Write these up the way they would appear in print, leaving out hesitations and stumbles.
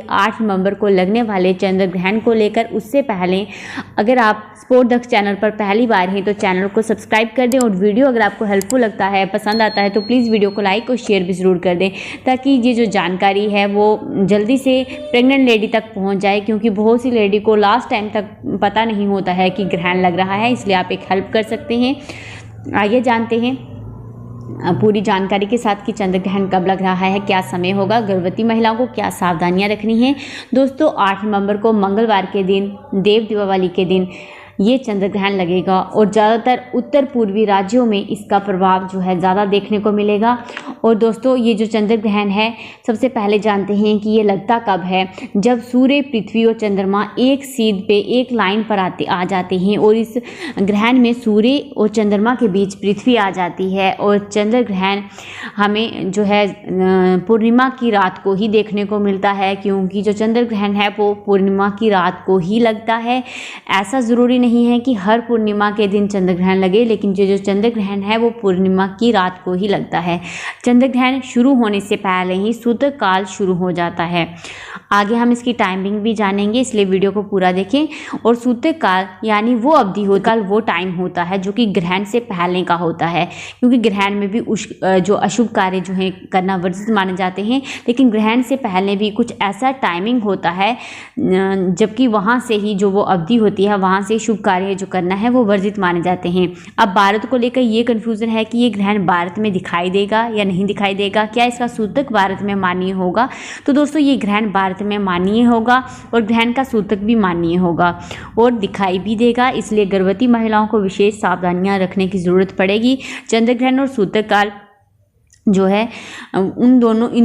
8 नवंबर को लगने वाले चंद्र ग्रहण को लेकर। उससे पहले अगर आप स्पोर्ट दक्ष चैनल पर पहली बार हैं तो चैनल को सब्सक्राइब कर दें और वीडियो अगर आपको हेल्पफुल लगता है, पसंद आता है तो प्लीज़ वीडियो को लाइक और शेयर भी ज़रूर कर दें, ताकि ये जो जानकारी है वो जल्दी से प्रेग्नेंट लेडी तक पहुंच जाए, क्योंकि बहुत सी लेडी को लास्ट टाइम तक पता नहीं होता है कि ग्रहण लग रहा है। इसलिए आप एक हेल्प कर सकते हैं। आइए जानते हैं पूरी जानकारी के साथ कि चंद्र ग्रहण कब लग रहा है, क्या समय होगा, गर्भवती महिलाओं को क्या सावधानियां रखनी है। दोस्तों 8 नवंबर को मंगलवार के दिन, देव दीपावली के दिन ये चंद्र ग्रहण लगेगा और ज़्यादातर उत्तर पूर्वी राज्यों में इसका प्रभाव जो है ज़्यादा देखने को मिलेगा। और दोस्तों ये जो चंद्र ग्रहण है, सबसे पहले जानते हैं कि ये लगता कब है, जब सूर्य, पृथ्वी और चंद्रमा एक सीध पे एक लाइन पर आ जाते हैं और इस ग्रहण में सूर्य और चंद्रमा के बीच पृथ्वी आ जाती है। और चंद्र ग्रहण हमें जो है पूर्णिमा की रात को ही देखने को मिलता है, क्योंकि जो चंद्र ग्रहण है वो पूर्णिमा की रात को ही लगता है। ऐसा ज़रूरी नहीं है कि हर पूर्णिमा के दिन चंद्र ग्रहण लगे, लेकिन जो चंद्र ग्रहण है वो पूर्णिमा की रात को ही लगता है। चंद्र ग्रहण शुरू होने से पहले ही सूतक काल शुरू हो जाता है। आगे हम इसकी टाइमिंग भी जानेंगे, इसलिए वीडियो को पूरा देखें। और सूतक काल यानी वो अवधि होता है, वो टाइम होता है जो कि ग्रहण से पहले का होता है, क्योंकि ग्रहण में भी जो अशुभ कार्य जो है करना वर्जित माने जाते हैं, लेकिन ग्रहण से पहले भी कुछ ऐसा टाइमिंग होता है जबकि वहाँ से ही जो वो अवधि होती है वहाँ से शुभ कार्य जो करना है वो वर्जित माने जाते हैं। अब भारत को लेकर ये कन्फ्यूज़न है कि ये ग्रहण भारत में दिखाई देगा या नहीं दिखाई देगा, क्या इसका सूतक भारत में मान्य होगा। तो दोस्तों ये ग्रहण भारत में मान्य होगा और ग्रहण का सूतक भी मान्य होगा और दिखाई भी देगा, इसलिए गर्भवती महिलाओं को विशेष सावधानियां रखने की ज़रूरत पड़ेगी। चंद्र ग्रहण और सूतक काल जो है इन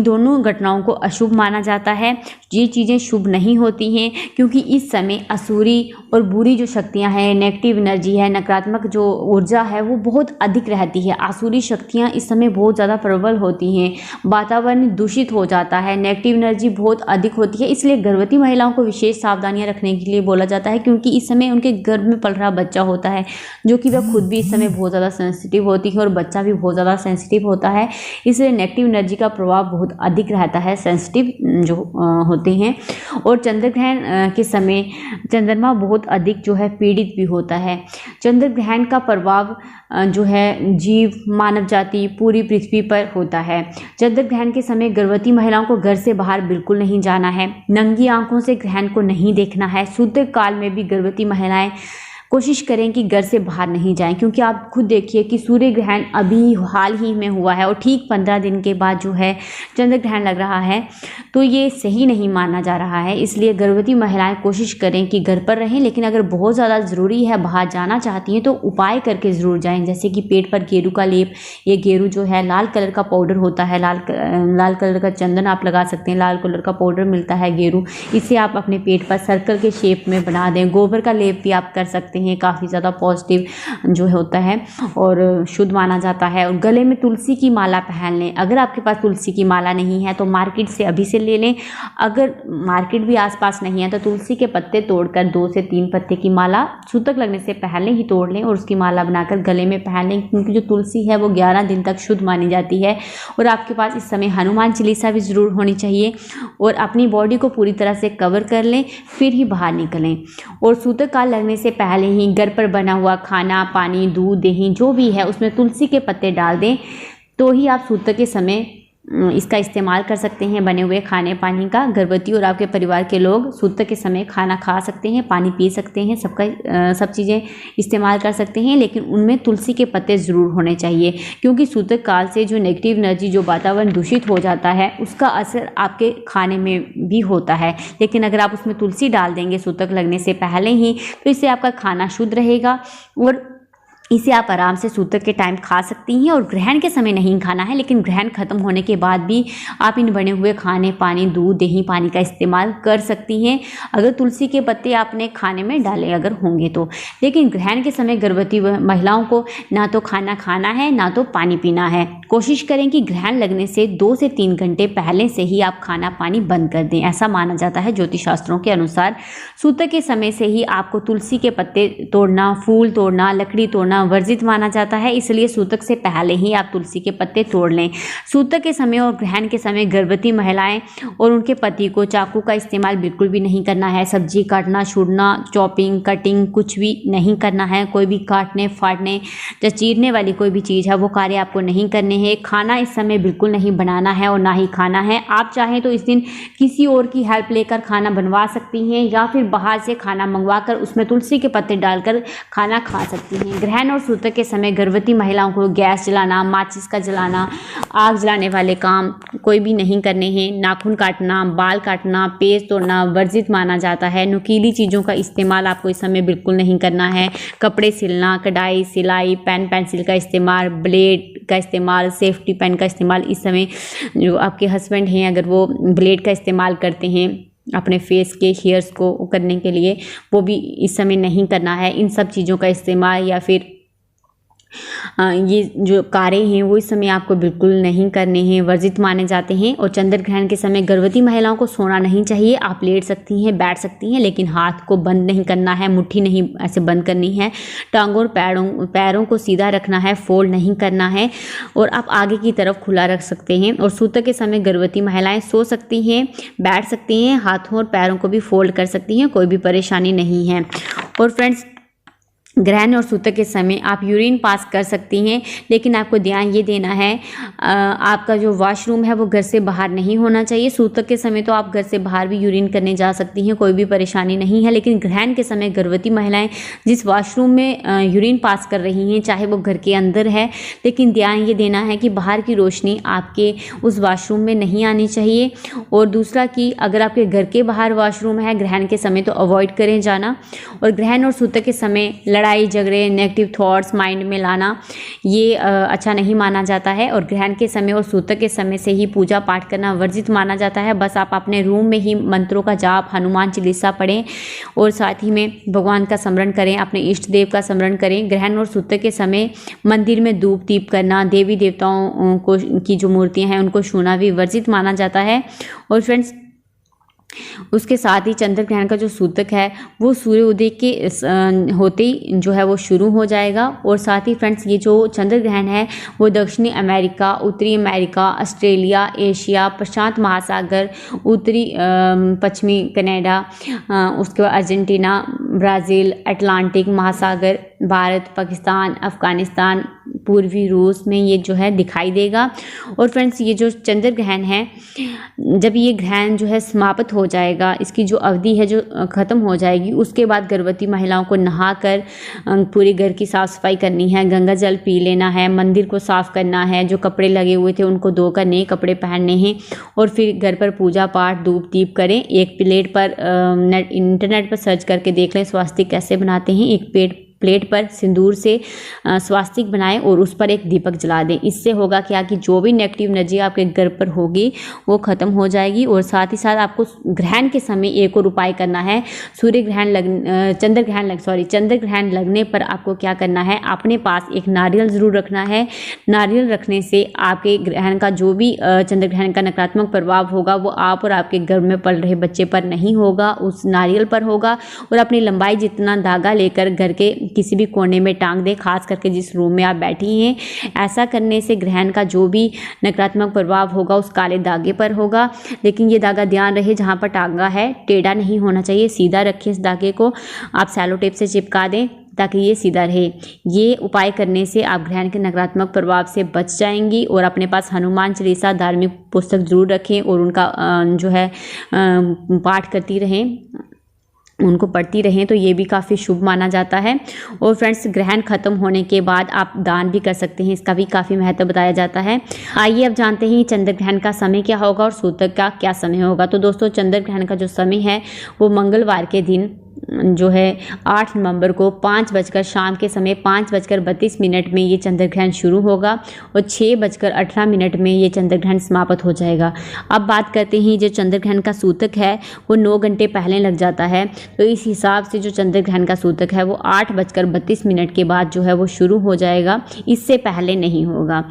दोनों घटनाओं को अशुभ माना जाता है। ये चीज़ें शुभ नहीं होती हैं, क्योंकि इस समय असुरी और बुरी जो शक्तियां हैं, नेगेटिव एनर्जी है, नकारात्मक जो ऊर्जा है वो बहुत अधिक रहती है। आसुरी शक्तियां इस समय बहुत ज़्यादा प्रबल होती हैं, वातावरण दूषित हो जाता है, नेगेटिव एनर्जी बहुत अधिक होती है। इसलिए गर्भवती महिलाओं को विशेष सावधानियाँ रखने के लिए बोला जाता है, क्योंकि इस समय उनके गर्भ में पल रहा बच्चा होता है, जो कि वह खुद भी इस समय बहुत ज़्यादा सेंसिटिव होती है और बच्चा भी बहुत ज़्यादा सेंसिटिव होता है। इसलिए नेगेटिव एनर्जी का प्रभाव बहुत अधिक रहता है, सेंसिटिव जो होते हैं। और चंद्र ग्रहण के समय चंद्रमा बहुत अधिक जो है पीड़ित भी होता है। चंद्र ग्रहण का प्रभाव जो है जीव, मानव जाति, पूरी पृथ्वी पर होता है। चंद्र ग्रहण के समय गर्भवती महिलाओं को घर से बाहर बिल्कुल नहीं जाना है, नंगी आंखों से ग्रहण को नहीं देखना है। सूतक काल में भी गर्भवती महिलाएं कोशिश करें कि घर से बाहर नहीं जाएं, क्योंकि आप खुद देखिए कि सूर्य ग्रहण अभी हाल ही में हुआ है और ठीक 15 दिन के बाद जो है चंद्र ग्रहण लग रहा है, तो ये सही नहीं माना जा रहा है। इसलिए गर्भवती महिलाएं कोशिश करें कि घर पर रहें, लेकिन अगर बहुत ज़्यादा ज़रूरी है, बाहर जाना चाहती हैं तो उपाय करके ज़रूर जाएँ, जैसे कि पेट पर गेरू का लेप, ये गेरू जो है लाल कलर का पाउडर होता है, लाल कलर का चंदन आप लगा सकते हैं, लाल कलर का पाउडर मिलता है गेरू, इसे आप अपने पेट पर सर्कल के शेप में बना दें। गोबर का लेप भी आप कर सकते हैं, काफ़ी ज़्यादा पॉजिटिव जो होता है और शुद्ध माना जाता है। और गले में तुलसी की माला पहन लें। अगर आपके पास तुलसी की माला नहीं है तो मार्केट से अभी से ले लें। अगर मार्केट भी आसपास नहीं है तो तुलसी के पत्ते तोड़कर 2 से 3 पत्ते की माला सूतक लगने से पहले ही तोड़ लें और उसकी माला बनाकर गले में पहन लें, क्योंकि जो तुलसी है वो 11 दिन तक शुद्ध मानी जाती है। और आपके पास इस समय हनुमान चालीसा भी ज़रूर होनी चाहिए और अपनी बॉडी को पूरी तरह से कवर कर लें, फिर ही बाहर निकलें। और सूतक काल लगने से पहले ही घर पर बना हुआ खाना, पानी, दूध, दही जो भी है उसमें तुलसी के पत्ते डाल दें, तो ही आप सूतक के समय इसका इस्तेमाल कर सकते हैं। बने हुए खाने पानी का गर्भवती और आपके परिवार के लोग सूतक के समय खाना खा सकते हैं, पानी पी सकते हैं, सब चीज़ें इस्तेमाल कर सकते हैं, लेकिन उनमें तुलसी के पत्ते ज़रूर होने चाहिए, क्योंकि सूतक काल से जो नेगेटिव एनर्जी, जो वातावरण दूषित हो जाता है, उसका असर आपके खाने में भी होता है। लेकिन अगर आप उसमें तुलसी डाल देंगे सूतक लगने से पहले ही, तो इससे आपका खाना शुद्ध रहेगा और इसे आप आराम से सूतक के टाइम खा सकती हैं। और ग्रहण के समय नहीं खाना है, लेकिन ग्रहण खत्म होने के बाद भी आप इन बने हुए खाने, पानी, दूध, दही, पानी का इस्तेमाल कर सकती हैं, अगर तुलसी के पत्ते आपने खाने में डाले अगर होंगे तो। लेकिन ग्रहण के समय गर्भवती महिलाओं को ना तो खाना खाना है, ना तो पानी पीना है। कोशिश करें कि ग्रहण लगने से 2 से 3 घंटे पहले से ही आप खाना पानी बंद कर दें, ऐसा माना जाता है ज्योतिष शास्त्रों के अनुसार। सूतक के समय से ही आपको तुलसी के पत्ते तोड़ना, फूल तोड़ना, लकड़ी तोड़ना तोड़ना वर्जित माना जाता है, इसलिए सूतक से पहले ही आप तुलसी के पत्ते तोड़ लें। सूतक के समय और ग्रहण के समय गर्भवती महिलाएं और उनके पति को चाकू का इस्तेमाल बिल्कुल भी नहीं करना है। सब्जी काटना, छूटना, चॉपिंग, कटिंग कुछ भी नहीं करना है। कोई भी काटने, फाड़ने या चीरने वाली कोई भी चीज़ है वो कार्य आपको नहीं करने हैं। खाना इस समय बिल्कुल नहीं बनाना है और ना ही खाना है। आप चाहें तो इस दिन किसी और की हेल्प लेकर खाना बनवा सकती हैं या फिर बाहर से खाना मंगवाकर उसमें तुलसी के पत्ते डालकर खाना खा सकती हैं। ग्रहण और सूतक के समय गर्भवती महिलाओं को गैस जलाना, माचिस का जलाना, आग जलाने वाले काम कोई भी नहीं करने हैं। नाखून काटना, बाल काटना, पेज तोड़ना वर्जित माना जाता है। नुकीली चीज़ों का इस्तेमाल आपको इस समय बिल्कुल नहीं करना है। कपड़े सिलना, कढ़ाई, सिलाई, पेन पेंसिल का इस्तेमाल, ब्लेड का इस्तेमाल, सेफ्टी पेन का इस्तेमाल इस समय जो आपके हस्बैंड हैं अगर वो ब्लेड का इस्तेमाल करते हैं अपने फेस के हेयर्स को करने के लिए, वो भी इस समय नहीं करना है। इन सब चीज़ों का इस्तेमाल या फिर ये जो कार्य हैं वो इस समय आपको बिल्कुल नहीं करने हैं, वर्जित माने जाते हैं। और चंद्र ग्रहण के समय गर्भवती महिलाओं को सोना नहीं चाहिए। आप लेट सकती हैं, बैठ सकती हैं, लेकिन हाथ को बंद नहीं करना है, मुट्ठी नहीं ऐसे बंद करनी है। टांगों और पैरों को सीधा रखना है, फोल्ड नहीं करना है और आप आगे की तरफ खुला रख सकते हैं। और सूतक के समय गर्भवती महिलाएं सो सकती हैं, बैठ सकती हैं, हाथों और पैरों को भी फोल्ड कर सकती हैं, कोई भी परेशानी नहीं है। और फ्रेंड्स, ग्रहण और सूतक के समय आप यूरिन पास कर सकती हैं, लेकिन आपको ध्यान ये देना है आपका जो वॉशरूम है वो घर से बाहर नहीं होना चाहिए। सूतक के समय तो आप घर से बाहर भी यूरिन करने जा सकती हैं, कोई भी परेशानी नहीं है, लेकिन ग्रहण के समय गर्भवती महिलाएं जिस वॉशरूम में यूरिन पास कर रही हैं चाहे वो घर के अंदर है, लेकिन ध्यान ये देना है कि बाहर की रोशनी आपके उस वॉशरूम में नहीं आनी चाहिए। और दूसरा कि अगर आपके घर के बाहर वॉशरूम है ग्रहण के समय तो अवॉइड करें जाना। और ग्रहण और सूतक के समय लड़ाई झगड़े, नेगेटिव थॉट्स माइंड में लाना ये अच्छा नहीं माना जाता है। और ग्रहण के समय और सूतक के समय से ही पूजा पाठ करना वर्जित माना जाता है। बस आप अपने रूम में ही मंत्रों का जाप, हनुमान चालीसा पढ़ें और साथ ही में भगवान का स्मरण करें, अपने इष्ट देव का स्मरण करें। ग्रहण और सूतक के समय मंदिर में धूप दीप करना, देवी देवताओं को की जो मूर्तियाँ हैं उनको छूना भी वर्जित माना जाता है। और फ्रेंड्स, उसके साथ ही चंद्र ग्रहण का जो सूतक है वो सूर्य उदय के होते ही जो है वो शुरू हो जाएगा। और साथ ही फ्रेंड्स, ये जो चंद्र ग्रहण है वो दक्षिणी अमेरिका, उत्तरी अमेरिका, ऑस्ट्रेलिया, एशिया, प्रशांत महासागर, उत्तरी पश्चिमी कनाडा, उसके बाद अर्जेंटीना, ब्राज़ील, अटलांटिक महासागर, भारत, पाकिस्तान, अफ़गानिस्तान, पूर्वी रूस में ये जो है दिखाई देगा। और फ्रेंड्स, ये जो चंद्र ग्रहण है जब ये ग्रहण जो है समाप्त हो जाएगा, इसकी जो अवधि है जो ख़त्म हो जाएगी, उसके बाद गर्भवती महिलाओं को नहाकर पूरे घर की साफ़ सफाई करनी है, गंगा जल पी लेना है, मंदिर को साफ़ करना है, जो कपड़े लगे हुए थे उनको धोकर नए कपड़े पहनने हैं और फिर घर पर पूजा पाठ धूप दीप करें। एक प्लेट पर इंटरनेट पर सर्च करके देख लें स्वास्तिक कैसे बनाते हैं। एक प्लेट पर सिंदूर से स्वास्तिक बनाएं और उस पर एक दीपक जला दें। इससे होगा क्या कि जो भी नेगेटिव एनर्जी आपके घर पर होगी वो ख़त्म हो जाएगी। और साथ ही साथ आपको ग्रहण के समय एक और उपाय करना है। चंद्र ग्रहण लगने पर आपको क्या करना है, अपने पास एक नारियल ज़रूर रखना है। नारियल रखने से आपके ग्रहण का जो भी चंद्र ग्रहण का नकारात्मक प्रभाव होगा वो आप और आपके घर में पल रहे बच्चे पर नहीं होगा, उस नारियल पर होगा। और अपनी लंबाई जितना धागा लेकर घर के किसी भी कोने में टांग दे, खास करके जिस रूम में आप बैठी हैं। ऐसा करने से ग्रहण का जो भी नकारात्मक प्रभाव होगा उस काले धागे पर होगा। लेकिन ये धागा ध्यान रहे जहाँ पर टांगा है टेढ़ा नहीं होना चाहिए, सीधा रखें। इस धागे को आप सेलो टेप से चिपका दें ताकि ये सीधा रहे। ये उपाय करने से आप ग्रहण के नकारात्मक प्रभाव से बच जाएंगी। और अपने पास हनुमान चालीसा धार्मिक पुस्तक जरूर रखें और उनका जो है पाठ करती रहें, उनको पढ़ती रहें, तो ये भी काफ़ी शुभ माना जाता है। और फ्रेंड्स, ग्रहण खत्म होने के बाद आप दान भी कर सकते हैं, इसका भी काफ़ी महत्व बताया जाता है। आइए अब जानते हैं चंद्र ग्रहण का समय क्या होगा और सूतक का क्या समय होगा। तो दोस्तों, चंद्र ग्रहण का जो समय है वो मंगलवार के दिन जो है 8 नवंबर को 5 शाम के समय 5:32 में ये चंद्र ग्रहण शुरू होगा और 6:18 में ये चंद्र ग्रहण समाप्त हो जाएगा। अब बात करते हैं जो चंद्र ग्रहण का सूतक है वो 9 घंटे पहले लग जाता है, तो इस हिसाब से जो चंद्र ग्रहण का सूतक है वो 8:32 के बाद जो है वो शुरू हो जाएगा, इससे पहले नहीं होगा।